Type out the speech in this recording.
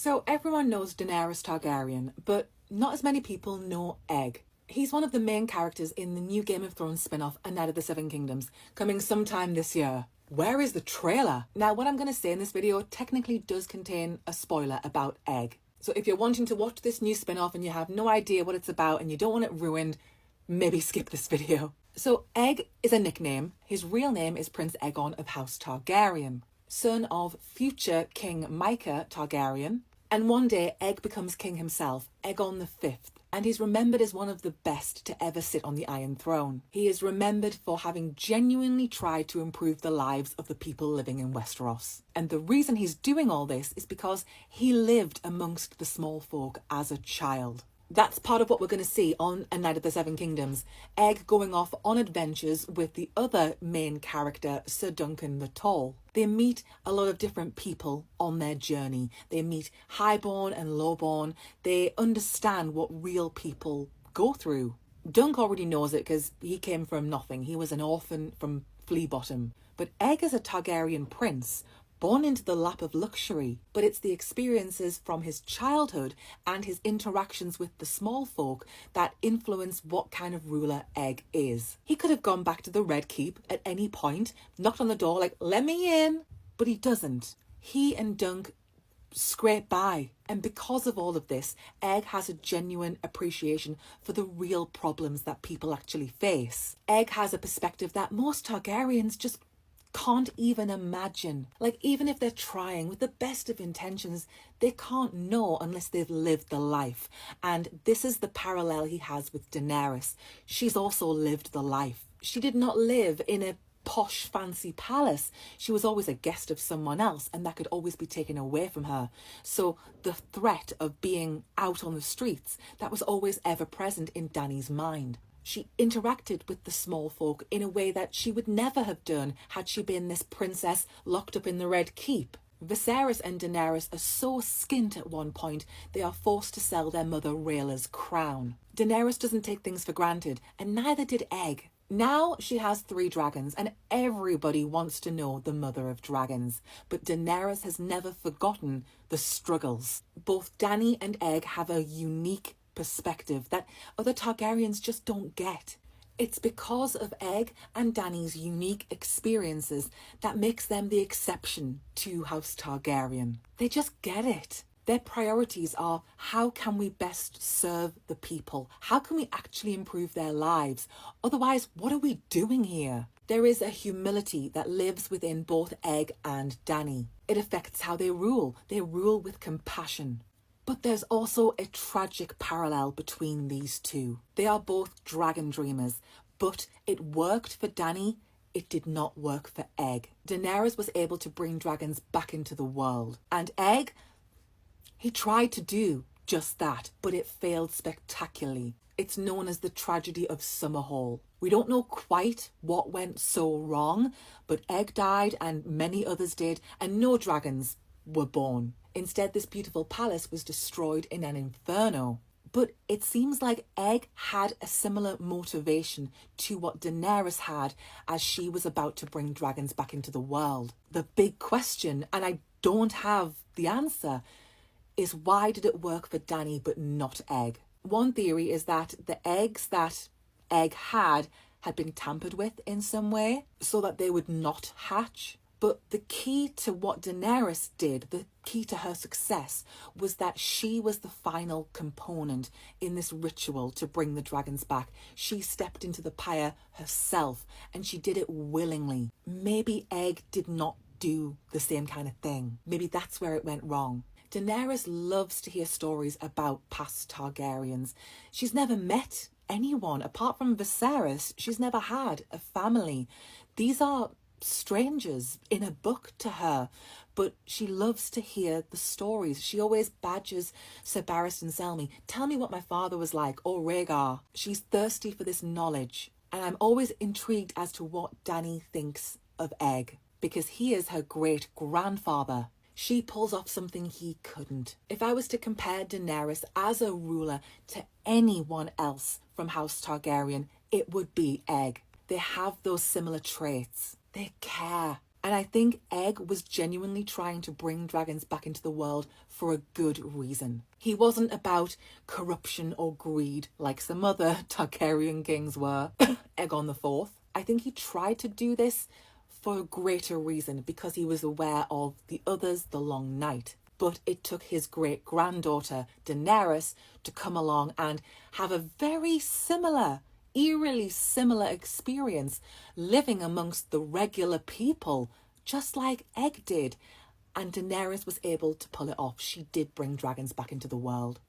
So everyone knows Daenerys Targaryen, but not as many people know Egg. He's one of the main characters in the new Game of Thrones spin-off, A Night of the Seven Kingdoms, coming sometime this year. Where is the trailer? Now, what I'm going to say in this video technically does contain a spoiler about Egg. So if you're wanting to watch this new spin-off and you have no idea what it's about and you don't want it ruined, maybe skip this video. So Egg is a nickname. His real name is Prince Aegon of House Targaryen, son of future King Mycah Targaryen. And one day, Egg becomes king himself, Aegon V, and he's remembered as one of the best to ever sit on the Iron Throne. He is remembered for having genuinely tried to improve the lives of the people living in Westeros. And the reason he's doing all this is because he lived amongst the small folk as a child. That's part of what we're going to see on A Night of the Seven Kingdoms. Egg going off on adventures with the other main character, Sir Duncan the Tall. They meet a lot of different people on their journey. They meet highborn and lowborn. They understand what real people go through. Dunk already knows it because he came from nothing. He was an orphan from Flea Bottom. But Egg is a Targaryen prince, born into the lap of luxury, but it's the experiences from his childhood and his interactions with the small folk that influence what kind of ruler Egg is. He could have gone back to the Red Keep at any point, knocked on the door like, let me in, but he doesn't. He and Dunk scrape by, and because of all of this, Egg has a genuine appreciation for the real problems that people actually face. Egg has a perspective that most Targaryens just can't even imagine. Like, even if they're trying with the best of intentions, they can't know unless they've lived the life. And this is the parallel he has with Daenerys. She's also lived the life. She did not live in a posh fancy palace. She was always a guest of someone else, and that could always be taken away from her. So the threat of being out on the streets, that was always ever present in Dany's mind. She interacted with the small folk in a way that she would never have done had she been this princess locked up in the Red Keep. Viserys and Daenerys are so skint at one point, they are forced to sell their mother Rhaella's crown. Daenerys doesn't take things for granted, and neither did Egg. Now she has 3 dragons, and everybody wants to know the mother of dragons. But Daenerys has never forgotten the struggles. Both Dany and Egg have a unique perspective that other Targaryens just don't get. It's because of Egg and Dany's unique experiences that makes them the exception to House Targaryen. They just get it. Their priorities are, how can we best serve the people? How can we actually improve their lives? Otherwise, what are we doing here? There is a humility that lives within both Egg and Dany. It affects how they rule. They rule with compassion. But there's also a tragic parallel between these two. They are both dragon dreamers, but it worked for Dany, it did not work for Egg. Daenerys was able to bring dragons back into the world, and Egg, he tried to do just that, but it failed spectacularly. It's known as the tragedy of Summerhall. We don't know quite what went so wrong, but Egg died and many others did, and no dragons were born. Instead, this beautiful palace was destroyed in an inferno. But it seems like Egg had a similar motivation to what Daenerys had as she was about to bring dragons back into the world. The big question, and I don't have the answer, is why did it work for Dany but not Egg? One theory is that the eggs that Egg had been tampered with in some way so that they would not hatch. But the key to what Daenerys did, the key to her success, was that she was the final component in this ritual to bring the dragons back. She stepped into the pyre herself, and she did it willingly. Maybe Egg did not do the same kind of thing. Maybe that's where it went wrong. Daenerys loves to hear stories about past Targaryens. She's never met anyone. Apart from Viserys, she's never had a family. These are strangers in a book to her, but she loves to hear the stories. She always badgers Sir Barristan Selmy, tell me what my father was like, or Rhaegar. She's thirsty for this knowledge, and I'm always intrigued as to what Dany thinks of Egg, because he is her great-grandfather. She pulls off something he couldn't. If I was to compare Daenerys as a ruler to anyone else from House Targaryen, it would be Egg. They have those similar traits. They care. And I think Egg was genuinely trying to bring dragons back into the world for a good reason. He wasn't about corruption or greed like some other Targaryen kings were. Aegon the Fourth. I think he tried to do this for a greater reason because he was aware of the others, the Long Night. But it took his great-granddaughter, Daenerys, to come along and have a very similar, eerily similar experience living amongst the regular people, just like Egg did. And Daenerys was able to pull it off. She did bring dragons back into the world.